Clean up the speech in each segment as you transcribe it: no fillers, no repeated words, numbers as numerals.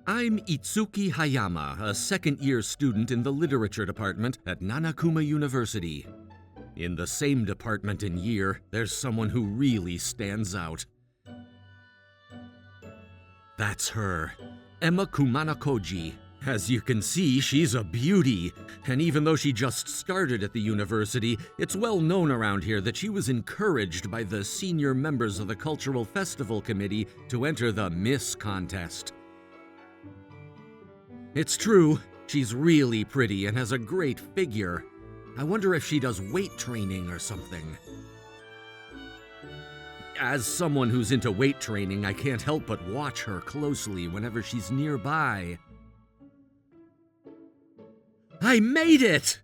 I'm Itsuki Hayama, a second-year student in the literature department at NanaKuma University. In the same department and year, there's someone who really stands out. That's her, Emma Kumanakoji. As you can see, she's a beauty, and even though she just started at the university, it's well known around here that she was encouraged by the senior members of the Cultural Festival Committee to enter the Miss Contest. It's true, she's really pretty and has a great figure. I wonder if she does weight training or something. As someone who's into weight training, I can't help but watch her closely whenever she's nearby. I made it!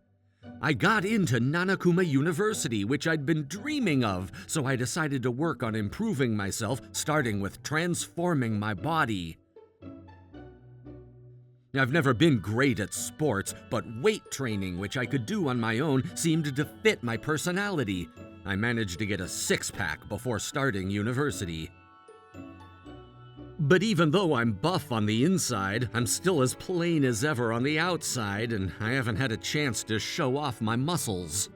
I got into NanaKuma University, which I'd been dreaming of, so I decided to work on improving myself, starting with transforming my body. I've never been great at sports, but weight training, which I could do on my own, seemed to fit my personality. I managed to get a six-pack before starting university. But even though I'm buff on the inside, I'm still as plain as ever on the outside, and I haven't had a chance to show off my muscles.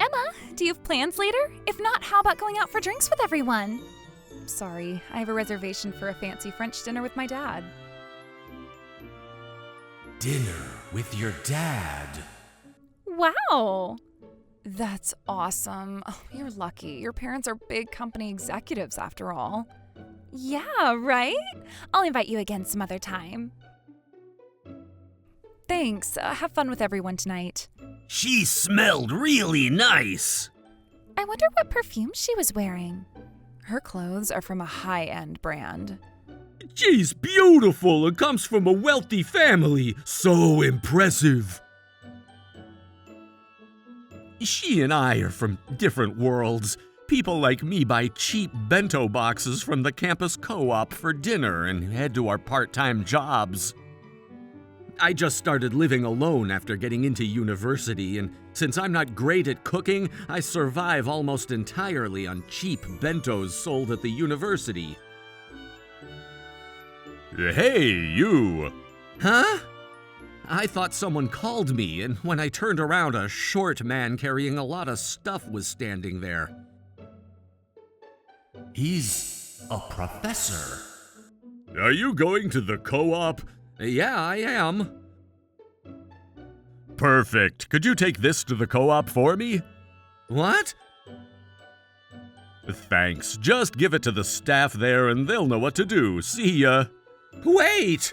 Emma, do you have plans later? If not, how about going out for drinks with everyone? Sorry, I have a reservation for a fancy French dinner with my dad. Dinner with your dad? Wow! That's awesome. Oh, you're lucky. Your parents are big company executives after all. Yeah, right? I'll invite you again some other time. Thanks. Have fun with everyone tonight. She smelled really nice! I wonder what perfume she was wearing. Her clothes are from a high-end brand. She's beautiful and comes from a wealthy family. So impressive. She and I are from different worlds. People like me buy cheap bento boxes from the campus co-op for dinner and head to our part-time jobs. I just started living alone after getting into university, and since I'm not great at cooking, I survive almost entirely on cheap bentos sold at the university. Hey, you! Huh? I thought someone called me, and when I turned around, a short man carrying a lot of stuff was standing there. He's a professor. Are you going to the co-op? Yeah, I am. Perfect. Could you take this to the co-op for me? What? Thanks. Just give it to the staff there and they'll know what to do. See ya. Wait!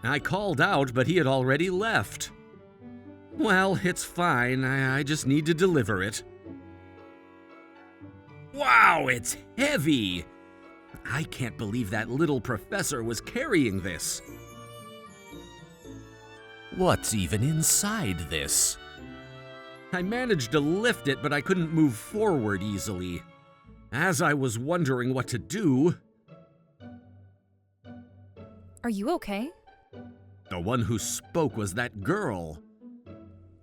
I called out, but he had already left. Well, it's fine. I just need to deliver it. Wow, it's heavy! I can't believe that little professor was carrying this. What's even inside this? I managed to lift it, but I couldn't move forward easily. As I was wondering what to do... Are you okay? The one who spoke was that girl.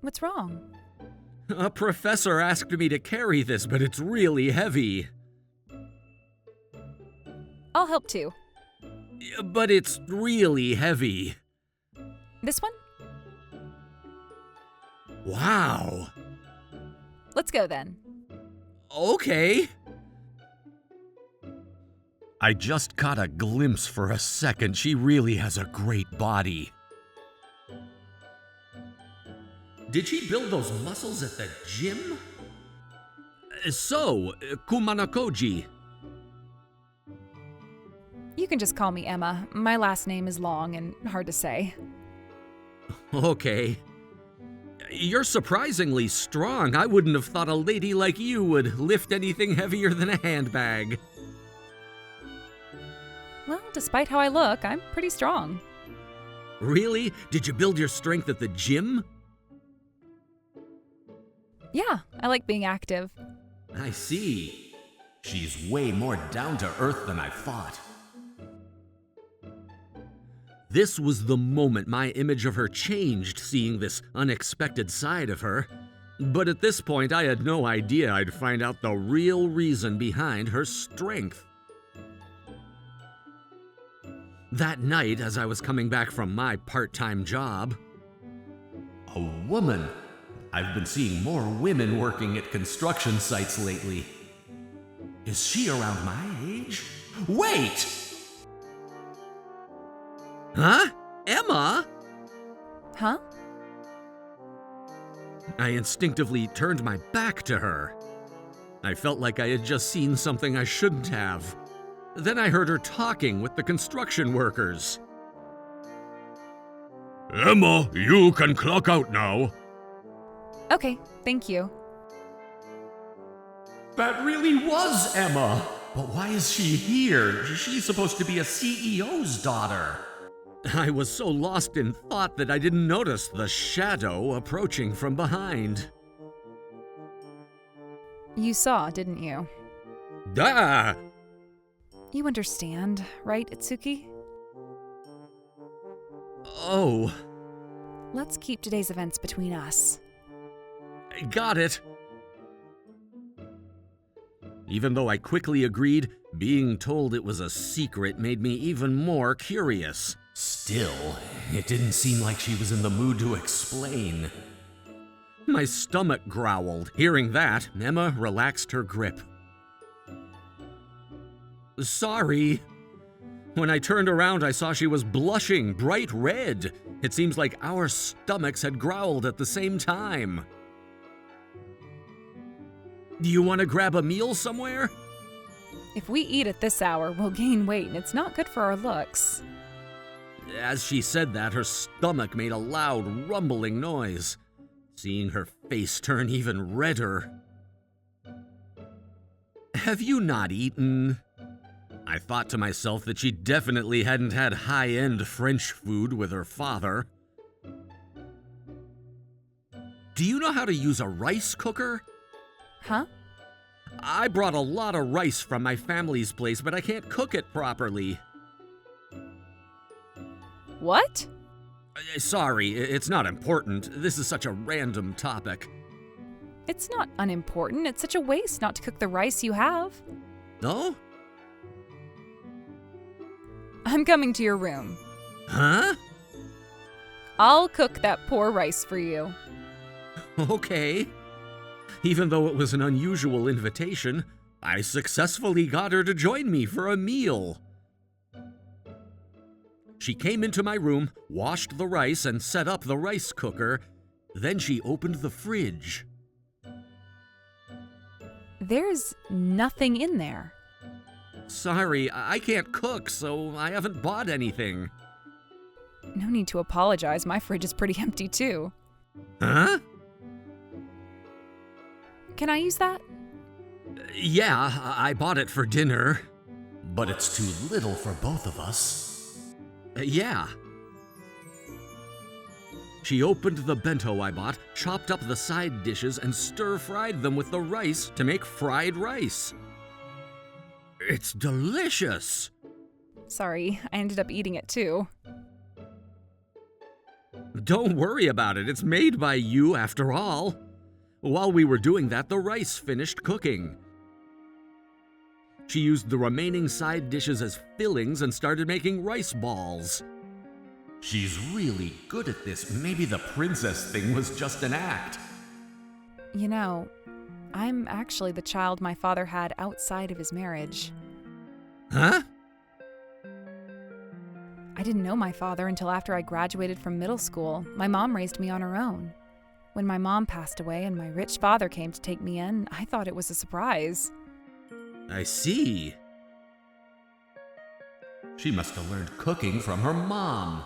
What's wrong? A professor asked me to carry this, but it's really heavy. I'll help too. But it's really heavy. This one? Wow. Let's go then. Okay. I just caught a glimpse for a second. She really has a great body. Did she build those muscles at the gym? So, Kumanakoji. You can just call me Emma. My last name is long and hard to say. Okay. You're surprisingly strong. I wouldn't have thought a lady like you would lift anything heavier than a handbag. Well, despite how I look, I'm pretty strong. Really? Did you build your strength at the gym? Yeah, I like being active. I see. She's way more down to earth than I thought. This was the moment my image of her changed, seeing this unexpected side of her. But at this point, I had no idea I'd find out the real reason behind her strength. That night, as I was coming back from my part-time job. A woman? I've been seeing more women working at construction sites lately. Is she around my age? Wait! Huh? Emma? Huh? I instinctively turned my back to her. I felt like I had just seen something I shouldn't have. Then I heard her talking with the construction workers. Emma, you can clock out now. Okay, thank you. That really was Emma! But why is she here? She's supposed to be a CEO's daughter. I was so lost in thought that I didn't notice the shadow approaching from behind. You saw, didn't you? Ah! You understand, right, Itsuki? Oh, Let's keep today's events between us. got it. Even though I quickly agreed, being told it was a secret made me even more curious. Still, it didn't seem like she was in the mood to explain. My stomach growled. Hearing that, Emma relaxed her grip. Sorry. When I turned around, I saw she was blushing bright red. It seems like our stomachs had growled at the same time. Do you want to grab a meal somewhere? If we eat at this hour, we'll gain weight, and it's not good for our looks. As she said that, her stomach made a loud, rumbling noise. Seeing her face turn even redder. Have you not eaten? I thought to myself that she definitely hadn't had high-end French food with her father. Do you know how to use a rice cooker? Huh? I brought a lot of rice from my family's place, but I can't cook it properly. What? Sorry, it's not important. This is such a random topic. It's not unimportant. It's such a waste not to cook the rice you have. No? I'm coming to your room. Huh? I'll cook that poor rice for you. Okay. Even though it was an unusual invitation, I successfully got her to join me for a meal. She came into my room, washed the rice, and set up the rice cooker. Then she opened the fridge. There's nothing in there. Sorry, I can't cook, so I haven't bought anything. No need to apologize. My fridge is pretty empty, too. Huh? Can I use that? Yeah, I bought it for dinner. But it's too little for both of us. Yeah. She opened the bento I bought, chopped up the side dishes, and stir-fried them with the rice to make fried rice. It's delicious. Sorry, I ended up eating it, too. Don't worry about it. It's made by you, after all. While we were doing that, the rice finished cooking. She used the remaining side dishes as fillings and started making rice balls. She's really good at this. Maybe the princess thing was just an act. You know, I'm actually the child my father had outside of his marriage. Huh? I didn't know my father until after I graduated from middle school. My mom raised me on her own. When my mom passed away and my rich father came to take me in, I thought it was a surprise. I see. She must have learned cooking from her mom.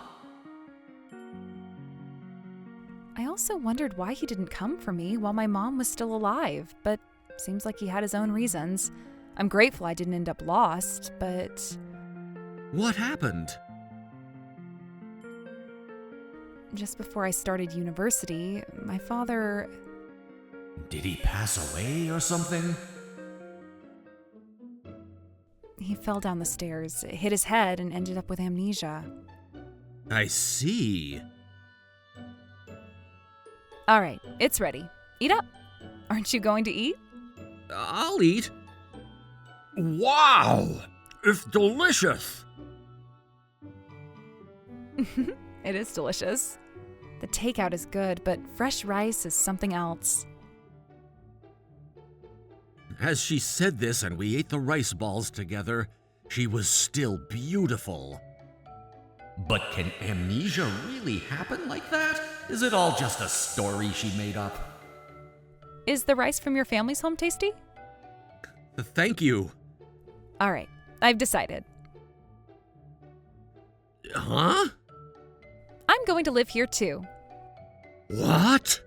I also wondered why he didn't come for me while my mom was still alive, but seems like he had his own reasons. I'm grateful I didn't end up lost, but... What happened? Just before I started university, my father... Did he pass away or something? He fell down the stairs, hit his head, and ended up with amnesia. I see. All right, it's ready. Eat up. Aren't you going to eat? I'll eat. Wow! It's delicious! It is delicious. The takeout is good, but fresh rice is something else. As she said this and we ate the rice balls together, she was still beautiful. But can amnesia really happen like that? Is it all just a story she made up? Is the rice from your family's home tasty? Thank you. All right, I've decided. Huh? I'm going to live here too. What?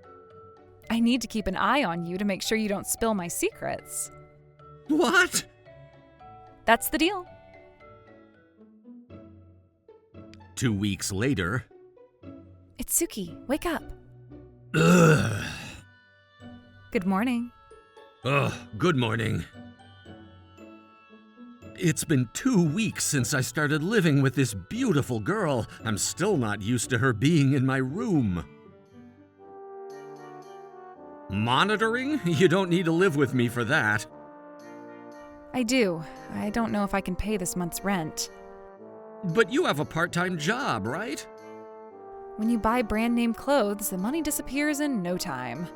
I need to keep an eye on you to make sure you don't spill my secrets. What? That's the deal. 2 weeks later. Itsuki, wake up. Ugh. Good morning. Good morning. It's been 2 weeks since I started living with this beautiful girl. I'm still not used to her being in my room. Monitoring? You don't need to live with me for that. I do. I don't know if I can pay this month's rent. But you have a part-time job, right? When you buy brand name clothes, the money disappears in no time.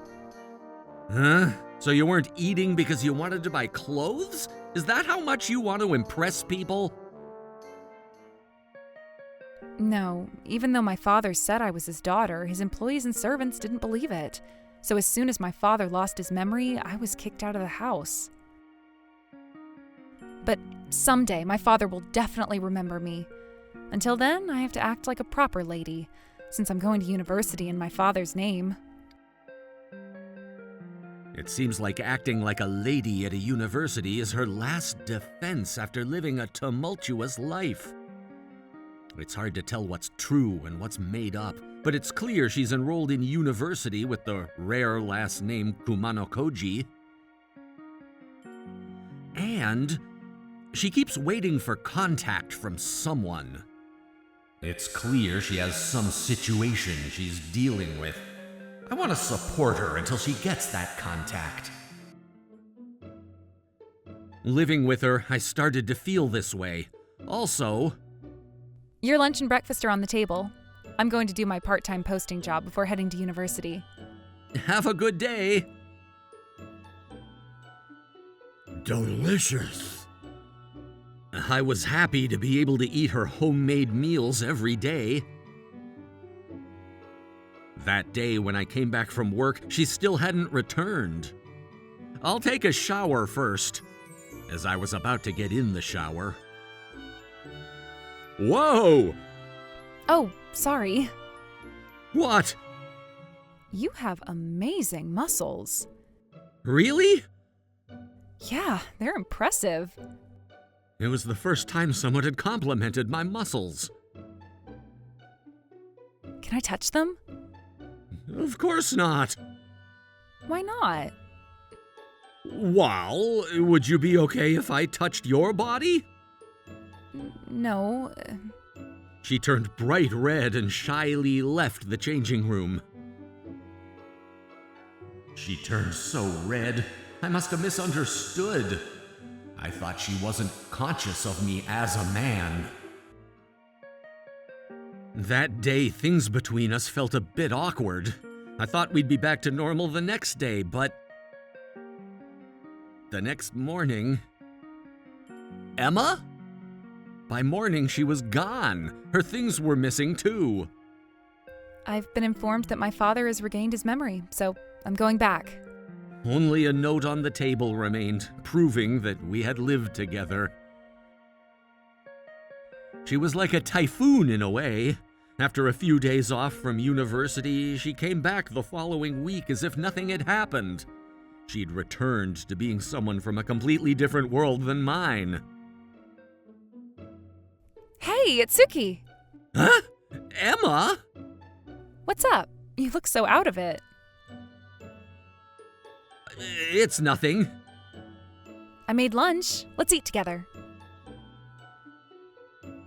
Huh? So you weren't eating because you wanted to buy clothes? Is that how much you want to impress people? No, even though my father said I was his daughter, his employees and servants didn't believe it. So as soon as my father lost his memory, I was kicked out of the house. But someday my father will definitely remember me. Until then, I have to act like a proper lady, since I'm going to university in my father's name. It seems like acting like a lady at a university is her last defense after living a tumultuous life. It's hard to tell what's true and what's made up, but it's clear she's enrolled in university with the rare last name Kumano Koji. And she keeps waiting for contact from someone. It's clear she has some situation she's dealing with. I want to support her until she gets that contact. Living with her, I started to feel this way. Also, Your lunch and breakfast are on the table. I'm going to do my part-time posting job before heading to university. have a good day. Delicious. I was happy to be able to eat her homemade meals every day. That day when I came back from work, she still hadn't returned. I'll take a shower first. As I was about to get in the shower. Whoa! Oh, sorry. What? You have amazing muscles. Really? Yeah, they're impressive. It was the first time someone had complimented my muscles. Can I touch them? Of course not. Why not? Well, would you be okay if I touched your body? No. She turned bright red and shyly left the changing room. She turned so red, I must have misunderstood. I thought she wasn't conscious of me as a man. That day, things between us felt a bit awkward. I thought we'd be back to normal the next day, but the next morning... Emma? By morning, she was gone. Her things were missing, too. I've been informed that my father has regained his memory, so I'm going back. Only a note on the table remained, proving that we had lived together. She was like a typhoon in a way. After a few days off from university, she came back the following week as if nothing had happened. She'd returned to being someone from a completely different world than mine. Hey, Itsuki! Huh? Emma? What's up? You look so out of it. It's nothing. I made lunch. Let's eat together.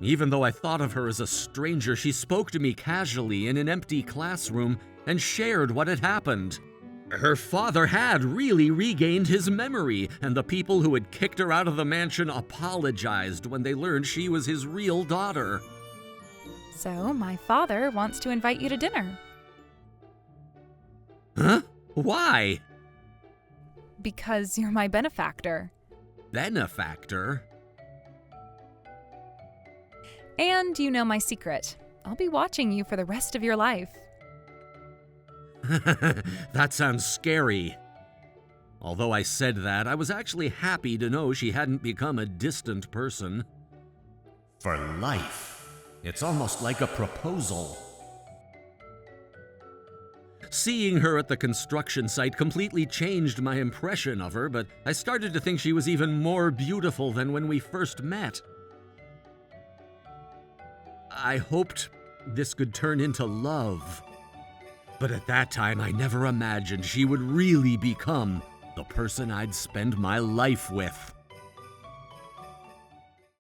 Even though I thought of her as a stranger, she spoke to me casually in an empty classroom and shared what had happened. Her father had really regained his memory, and the people who had kicked her out of the mansion apologized when they learned she was his real daughter. So, my father wants to invite you to dinner. Huh? Why? Because you're my benefactor. Benefactor? And you know my secret. I'll be watching you for the rest of your life. That sounds scary. Although I said that, I was actually happy to know she hadn't become a distant person. For life. It's almost like a proposal. Seeing her at the construction site completely changed my impression of her, but I started to think she was even more beautiful than when we first met. I hoped this could turn into love. But at that time, I never imagined she would really become the person I'd spend my life with.